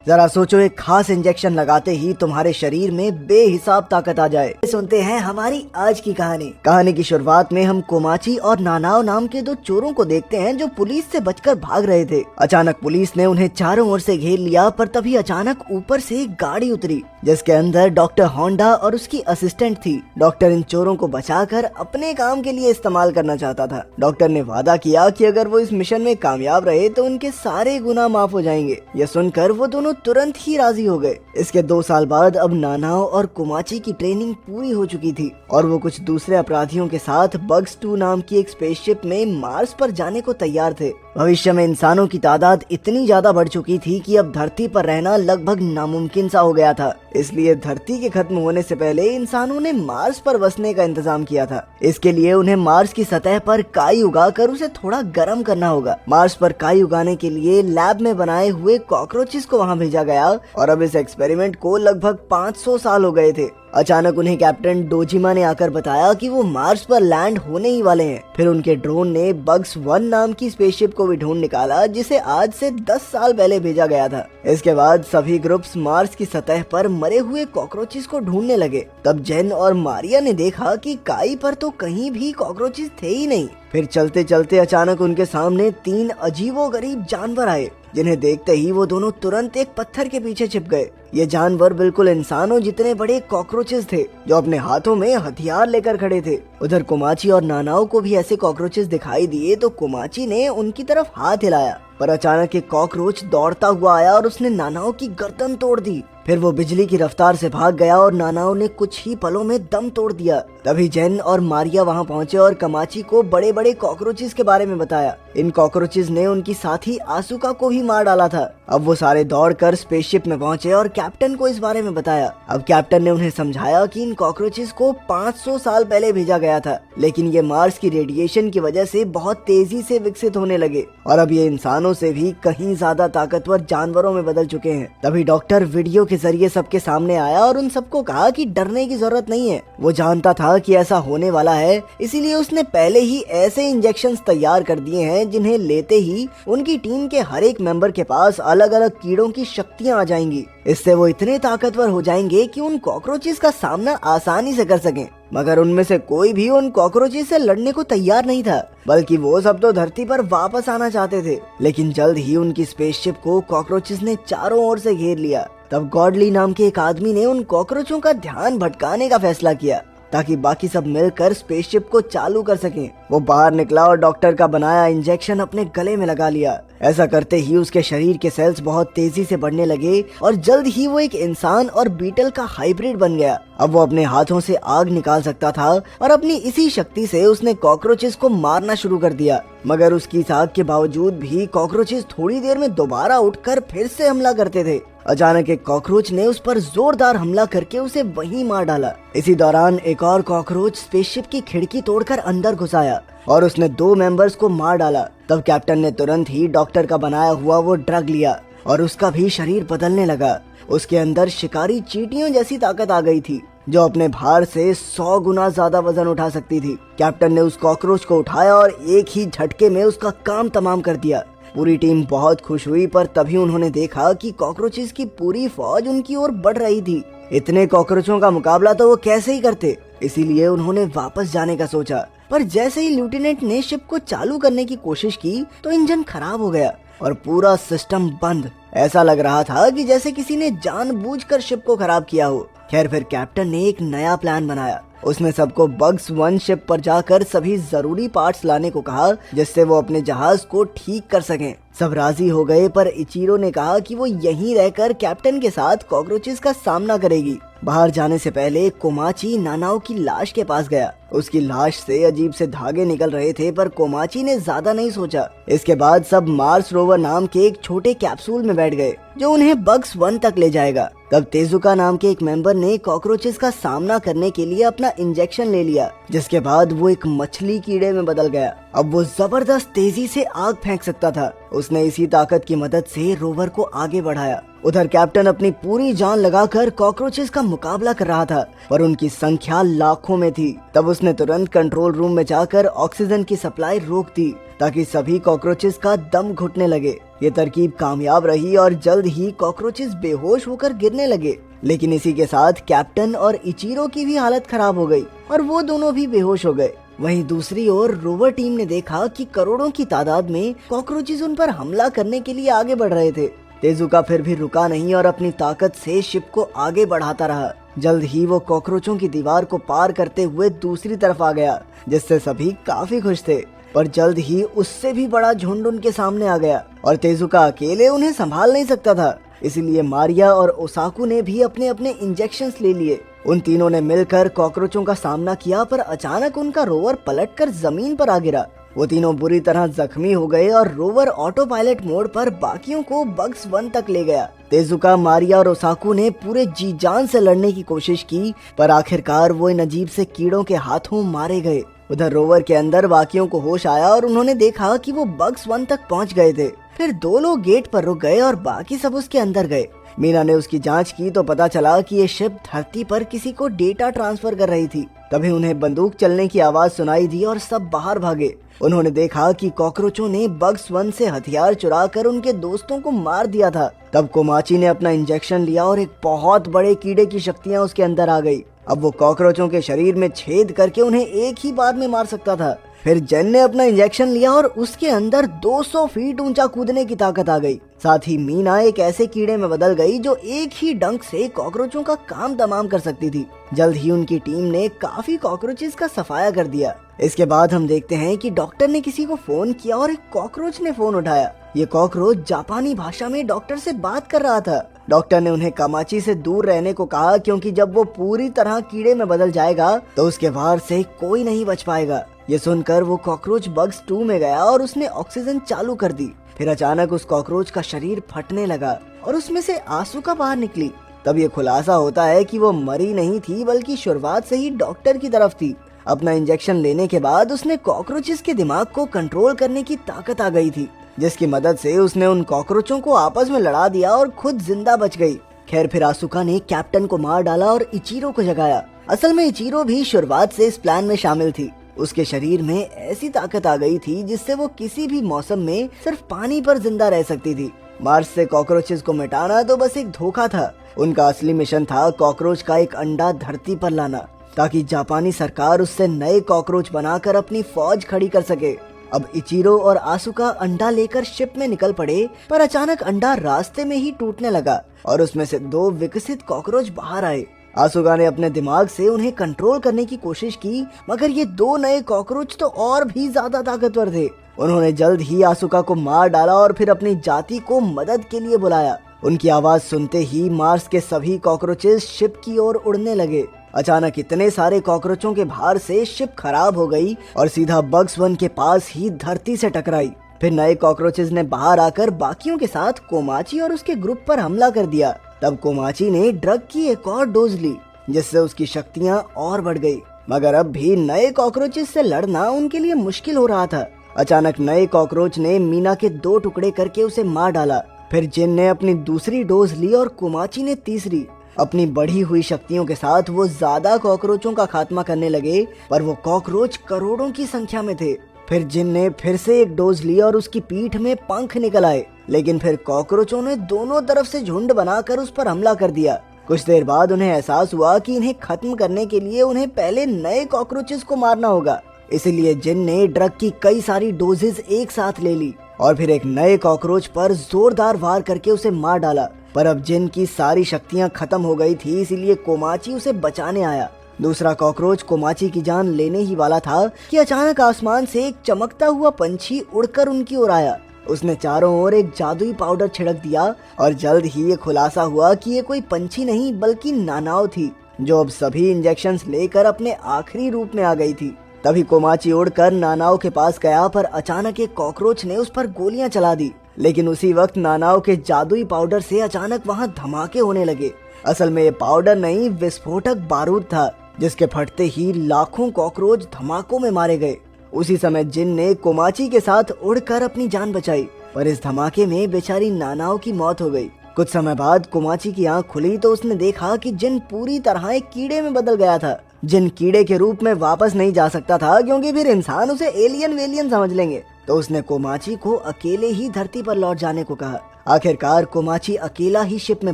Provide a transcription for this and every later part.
जरा सोचो, एक खास इंजेक्शन लगाते ही तुम्हारे शरीर में बेहिसाब ताकत आ जाए। सुनते हैं हमारी आज की कहानी की शुरुआत में हम कोमाची और नानाओ नाम के दो चोरों को देखते हैं जो पुलिस से बचकर भाग रहे थे। अचानक पुलिस ने उन्हें चारों ओर से घेर लिया, पर तभी अचानक ऊपर से एक गाड़ी उतरी जिसके अंदर डॉक्टर होंडा और उसकी असिस्टेंट थी। डॉक्टर इन चोरों को बचाकर अपने काम के लिए इस्तेमाल करना चाहता था। डॉक्टर ने वादा किया कि अगर वो इस मिशन में कामयाब रहे तो उनके सारे गुनाह माफ हो जाएंगे। यह सुनकर वो दोनों तुरंत ही राजी हो गए। इसके 2 साल बाद अब नानाओ और कोमाची की ट्रेनिंग पूरी हो चुकी थी और वो कुछ दूसरे अपराधियों के साथ बग्स 2 नाम की एक स्पेसशिप में मार्स पर जाने को तैयार थे। भविष्य में इंसानों की तादाद इतनी ज्यादा बढ़ चुकी थी कि अब धरती पर रहना लगभग नामुमकिन सा हो गया था। इसलिए धरती के खत्म होने से पहले इंसानों ने मार्स पर बसने का इंतजाम किया था। इसके लिए उन्हें मार्स की सतह पर काई उगाकर उसे थोड़ा गर्म करना होगा। मार्स पर काई उगाने के लिए लैब में बनाए हुए कॉकरोचेस को वहां भेजा गया और अब इस एक्सपेरिमेंट को लगभग 500 साल हो गए थे। अचानक उन्हें कैप्टन डोजिमा ने आकर बताया कि वो मार्स पर लैंड होने ही वाले हैं। फिर उनके ड्रोन ने बग्स 1 नाम की स्पेसशिप को भी ढूंढ निकाला जिसे आज से 10 साल पहले भेजा गया था। इसके बाद सभी ग्रुप्स मार्स की सतह पर मरे हुए कॉकरोचेस को ढूंढने लगे। तब जेन और मारिया ने देखा कि काई पर तो कहीं भी कॉकरोचेस थे ही नहीं। फिर चलते चलते अचानक उनके सामने 3 अजीबोगरीब जानवर आए, जिन्हें देखते ही वो दोनों तुरंत एक पत्थर के पीछे छिप गए। ये जानवर बिल्कुल इंसानों जितने बड़े कॉकरोचेस थे जो अपने हाथों में हथियार लेकर खड़े थे। उधर कोमाची और नानाओ को भी ऐसे कॉकरोचेस दिखाई दिए तो कोमाची ने उनकी तरफ हाथ हिलाया, पर अचानक एक कॉकरोच दौड़ता हुआ आया और उसने नानाओ की गर्दन तोड़ दी। फिर वो बिजली की रफ्तार से भाग गया और नानाओ ने कुछ ही पलों में दम तोड़ दिया। तभी जेन और मारिया वहां पहुंचे और कोमाची को बड़े बड़े कॉकरोचेस के बारे में बताया। इन कॉकरोचेस ने उनकी साथी आसुका को भी मार डाला था। अब वो सारे दौड़कर स्पेसशिप में पहुंचे और कैप्टन को इस बारे में बताया। अब कैप्टन ने उन्हें समझाया कि इन कॉकरोचेस को 500 साल पहले भेजा गया था, लेकिन ये मार्स की रेडिएशन की वजह से बहुत तेजी से विकसित होने लगे और अब ये इंसानों से भी कहीं ज्यादा ताकतवर जानवरों में बदल चुके हैं। तभी डॉक्टर वीडियो के जरिए सबके सामने आया और उन सबको कहा कि डरने की जरूरत नहीं है। वो जानता था कि ऐसा होने वाला है, इसीलिए उसने पहले ही ऐसे इंजेक्शंस तैयार कर दिए हैं जिन्हें लेते ही उनकी टीम के हर एक मेंबर के पास अलग अलग कीड़ों की शक्तियां आ जाएंगी। इससे वो इतने ताकतवर हो जाएंगे कि उन कॉकरोचेस का सामना आसानी से कर सकें। मगर उनमें से कोई भी उन कॉकरोचेस से लड़ने को तैयार नहीं था, बल्कि वो सब तो धरती पर वापस आना चाहते थे। लेकिन जल्द ही उनकी स्पेसशिप को कॉकरोचेस ने चारों ओर से घेर लिया। तब गॉडली नाम के एक आदमी ने उन कॉकरोचों का ध्यान भटकाने का फैसला किया ताकि बाकी सब मिलकर स्पेसशिप को चालू कर सकें। वो बाहर निकला और डॉक्टर का बनाया इंजेक्शन अपने गले में लगा लिया। ऐसा करते ही उसके शरीर के सेल्स बहुत तेजी से बढ़ने लगे और जल्द ही वो एक इंसान और बीटल का हाइब्रिड बन गया। अब वो अपने हाथों से आग निकाल सकता था और अपनी इसी शक्ति से उसने कॉकरोचेस को मारना शुरू कर दिया। मगर उसकी इस आग के बावजूद भी कॉकरोचेस थोड़ी देर में दोबारा उठकर फिर से हमला करते थे। अचानक एक कॉकरोच ने उस पर जोरदार हमला करके उसे वहीं मार डाला। इसी दौरान एक और कॉकरोच स्पेसशिप की खिड़की तोड़कर अंदर घुस आया और उसने 2 मेंबर्स को मार डाला। तब कैप्टन ने तुरंत ही डॉक्टर का बनाया हुआ वो ड्रग लिया और उसका भी शरीर बदलने लगा। उसके अंदर शिकारी चींटियों जैसी ताकत आ गई थी जो अपने भार से 100 गुना ज्यादा वजन उठा सकती थी। कैप्टन ने उस कॉकरोच को उठाया और एक ही झटके में उसका काम तमाम कर दिया। पूरी टीम बहुत खुश हुई, पर तभी उन्होंने देखा कि कॉकरोचेस की पूरी फौज उनकी ओर बढ़ रही थी। इतने कॉकरोचों का मुकाबला तो वो कैसे ही करते, इसीलिए उन्होंने वापस जाने का सोचा। पर जैसे ही लेफ्टिनेंट ने शिप को चालू करने की कोशिश की तो इंजन खराब हो गया और पूरा सिस्टम बंद। ऐसा लग रहा था कि जैसे किसी ने जानबूझकर शिप को खराब किया हो। खैर, फिर कैप्टन ने एक नया प्लान बनाया। उसने सबको बग्स 1 शिप पर जाकर सभी जरूरी पार्ट्स लाने को कहा जिससे वो अपने जहाज को ठीक कर सकें। सब राजी हो गए, पर इचिरो ने कहा कि वो यहीं रहकर कैप्टन के साथ कॉकरोचेस का सामना करेगी। बाहर जाने से पहले कोमाची नानाओ की लाश के पास गया। उसकी लाश से अजीब से धागे निकल रहे थे, पर कोमाची ने ज्यादा नहीं सोचा। इसके बाद सब मार्स रोवर नाम के एक छोटे कैप्सूल में बैठ गए जो उन्हें बग्स 1 तक ले जाएगा। तब तेजुका नाम के एक मेंबर ने कॉकरोचेस का सामना करने के लिए अपना इंजेक्शन ले लिया, जिसके बाद वो एक मछली कीड़े में बदल गया। अब वो जबरदस्त तेजी से आग फेंक सकता था। उसने इसी ताकत की मदद से रोवर को आगे बढ़ाया। उधर कैप्टन अपनी पूरी जान लगाकर कॉकरोचेस का मुकाबला कर रहा था, पर उनकी संख्या लाखों में थी। तब उसने तुरंत कंट्रोल रूम में जाकर ऑक्सीजन की सप्लाई रोक दी ताकि सभी कॉकरोचेस का दम घुटने लगे। ये तरकीब कामयाब रही और जल्द ही कॉकरोचेस बेहोश होकर गिरने लगे। लेकिन इसी के साथ कैप्टन और इचीरो की भी हालत खराब हो गई और वो दोनों भी बेहोश हो गए। वहीं दूसरी ओर रोवर टीम ने देखा कि करोड़ों की तादाद में कॉकरोचेस उन पर हमला करने के लिए आगे बढ़ रहे थे। तेजुका फिर भी रुका नहीं और अपनी ताकत से शिप को आगे बढ़ाता रहा। जल्द ही वो कॉकरोचों की दीवार को पार करते हुए दूसरी तरफ आ गया, जिससे सभी काफी खुश थे। पर जल्द ही उससे भी बड़ा झुंड उनके सामने आ गया और तेजुका अकेले उन्हें संभाल नहीं सकता था। इसलिए मारिया और ओसाकू ने भी अपने अपने इंजेक्शंस ले लिए। उन तीनों ने मिलकर कॉकरोचों का सामना किया, पर अचानक उनका रोवर पलटकर जमीन पर आ गिरा। वो तीनों बुरी तरह जख्मी हो गए और रोवर ऑटो पायलट मोड पर बाकियों को बग्स 1 तक ले गया। तेजुका, मारिया और ओसाकू ने पूरे जी जान से लड़ने की कोशिश की, पर आखिरकार वो इन अजीब से कीड़ों के हाथों मारे गए। उधर रोवर के अंदर बाकियों को होश आया और उन्होंने देखा कि वो बग्स 1 तक पहुंच गए थे। फिर 2 लोग गेट पर रुक गए और बाकी सब उसके अंदर गए। मीना ने उसकी जांच की तो पता चला कि ये शिप धरती पर किसी को डेटा ट्रांसफर कर रही थी। तभी उन्हें बंदूक चलने की आवाज सुनाई दी और सब बाहर भागे। उन्होंने देखा कि कॉकरोचों ने बग्स 1 से हथियार चुरा कर उनके दोस्तों को मार दिया था। तब कोमाची ने अपना इंजेक्शन लिया और एक बहुत बड़े कीड़े की शक्तियाँ उसके अंदर आ गई। अब वो कॉकरोचों के शरीर में छेद करके उन्हें एक ही बार में मार सकता था। फिर जेन ने अपना इंजेक्शन लिया और उसके अंदर 200 फीट ऊंचा कूदने की ताकत आ गई। साथ ही मीना एक ऐसे कीड़े में बदल गई जो एक ही डंक से कॉकरोचों का काम तमाम कर सकती थी। जल्द ही उनकी टीम ने काफी कॉकरोचेस का सफाया कर दिया। इसके बाद हम देखते हैं कि डॉक्टर ने किसी को फोन किया और एक कॉकरोच ने फोन उठाया। ये कॉकरोच जापानी भाषा में डॉक्टर से बात कर रहा था। डॉक्टर ने उन्हें कामाची से दूर रहने को कहा, क्योंकि जब वो पूरी तरह कीड़े में बदल जाएगा तो उसके वार से कोई नहीं बच पाएगा। ये सुनकर वो कॉकरोच बग्स 2 में गया और उसने ऑक्सीजन चालू कर दी। फिर अचानक उस कॉकरोच का शरीर फटने लगा और उसमें से आंसू बाहर निकली। तब ये खुलासा होता है कि वो मरी नहीं थी, बल्कि शुरुआत से ही डॉक्टर की तरफ थी। अपना इंजेक्शन लेने के बाद उसने कॉकरोचेस के दिमाग को कंट्रोल करने की ताकत आ गई थी, जिसकी मदद से उसने उन कॉकरोचों को आपस में लड़ा दिया और खुद जिंदा बच गई। खैर, फिर आसुका ने कैप्टन को मार डाला और इचीरो को जगाया। असल में इचीरो भी शुरुआत से इस प्लान में शामिल थी। उसके शरीर में ऐसी ताकत आ गई थी जिससे वो किसी भी मौसम में सिर्फ पानी पर जिंदा रह सकती थी। मार्स से कॉकरोचेस को मिटाना तो बस एक धोखा था। उनका असली मिशन था कॉकरोच का एक अंडा धरती पर लाना, ताकि जापानी सरकार उससे नए कॉकरोच बनाकर अपनी फौज खड़ी कर सके। अब इचीरो और आसुका अंडा लेकर शिप में निकल पड़े, पर अचानक अंडा रास्ते में ही टूटने लगा और उसमें से 2 विकसित कॉकरोच बाहर आए। आसुका ने अपने दिमाग से उन्हें कंट्रोल करने की कोशिश की, मगर ये 2 नए कॉकरोच तो और भी ज्यादा ताकतवर थे। उन्होंने जल्द ही आसुका को मार डाला और फिर अपनी जाति को मदद के लिए बुलाया। उनकी आवाज सुनते ही मार्स के सभी कॉकरोचेस शिप की ओर उड़ने लगे। अचानक इतने सारे कॉकरोचों के भार से शिप खराब हो गई और सीधा बग्स 1 के पास ही धरती से टकराई। फिर नए कॉकरोचेस ने बाहर आकर बाकियों के साथ कोमाची और उसके ग्रुप पर हमला कर दिया। तब कोमाची ने ड्रग की एक और डोज ली, जिससे उसकी शक्तियां और बढ़ गई। मगर अब भी नए कॉकरोचेस से लड़ना उनके लिए मुश्किल हो रहा था। अचानक नए कॉकरोच ने मीना के 2 टुकड़े करके उसे मार डाला। फिर जिन ने अपनी दूसरी डोज ली और कोमाची ने तीसरी। अपनी बढ़ी हुई शक्तियों के साथ वो ज्यादा कॉकरोचों का खात्मा करने लगे, पर वो कॉकरोच करोड़ों की संख्या में थे। फिर जिन ने फिर से एक डोज ली और उसकी पीठ में पंख निकल आए, लेकिन फिर कॉकरोचों ने दोनों तरफ से झुंड बनाकर उस पर हमला कर दिया। कुछ देर बाद उन्हें एहसास हुआ कि इन्हें खत्म करने के लिए उन्हें पहले नए कॉकरोचेस को मारना होगा। इसलिए जिन ने ड्रग की कई सारी डोजेस एक साथ ले ली और फिर एक नए कॉकरोच पर जोरदार वार करके उसे मार डाला। पर अब जिन की सारी शक्तियां खत्म हो गई थी, इसीलिए कोमाची उसे बचाने आया। दूसरा कॉकरोच कोमाची की जान लेने ही वाला था कि अचानक आसमान से एक चमकता हुआ पंछी उड़कर उनकी ओर आया। उसने चारों ओर एक जादुई पाउडर छिड़क दिया और जल्द ही ये खुलासा हुआ कि ये कोई पंछी नहीं बल्कि नानाओ थी, जो अब सभी इंजेक्शंस लेकर अपने आखिरी रूप में आ गई थी। तभी कोमाची उड़कर नानाओ के पास गया, पर अचानक एक कॉकरोच ने उस पर गोलियां चला दी। लेकिन उसी वक्त नानाओ के जादुई पाउडर से अचानक वहां धमाके होने लगे। असल में ये पाउडर नहीं, विस्फोटक बारूद था, जिसके फटते ही लाखों कॉकरोच धमाकों में मारे गए। उसी समय जिन ने कोमाची के साथ उड़कर अपनी जान बचाई, पर इस धमाके में बेचारी नानाओ की मौत हो गई। कुछ समय बाद कोमाची की आंख खुली तो उसने देखा कि जिन पूरी तरह एक कीड़े में बदल गया था। जिन कीड़े के रूप में वापस नहीं जा सकता था क्योंकि फिर इंसान उसे एलियन वेलियन समझ लेंगे, तो उसने कोमाची को अकेले ही धरती पर लौट जाने को कहा। आखिरकार कोमाची अकेला ही शिप में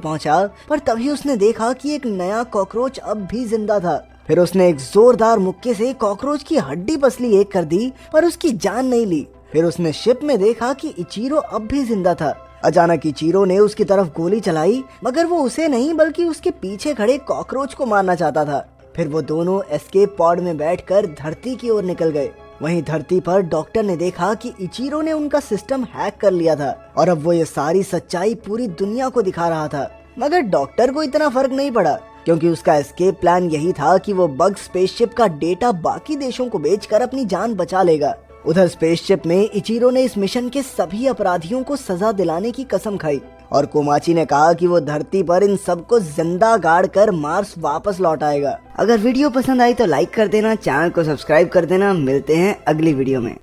पहुंचा, पर तभी उसने देखा कि एक नया कॉकरोच अब भी जिंदा था। फिर उसने एक जोरदार मुक्के से कॉकरोच की हड्डी पसली एक कर दी, पर उसकी जान नहीं ली। फिर उसने शिप में देखा कि इचिरो अब भी जिंदा था। अचानक इचिरो ने उसकी तरफ गोली चलाई, मगर वो उसे नहीं बल्कि उसके पीछे खड़े कॉकरोच को मारना चाहता था। फिर वो दोनों एस्केप पॉड में बैठकर धरती की ओर निकल गए। वहीं धरती पर डॉक्टर ने देखा कि इचिरो ने उनका सिस्टम हैक कर लिया था और अब वो ये सारी सच्चाई पूरी दुनिया को दिखा रहा था। मगर डॉक्टर को इतना फर्क नहीं पड़ा क्योंकि उसका एस्केप प्लान यही था कि वो बग स्पेसशिप का डेटा बाकी देशों को बेचकर अपनी जान बचा लेगा। उधर स्पेसशिप में इचिरो ने इस मिशन के सभी अपराधियों को सजा दिलाने की कसम खाई और कोमाची ने कहा कि वो धरती पर इन सबको जिंदा गाड़ कर मार्स वापस लौट आएगा। अगर वीडियो पसंद आई तो लाइक कर देना, चैनल को सब्सक्राइब कर देना। मिलते हैं अगली वीडियो में।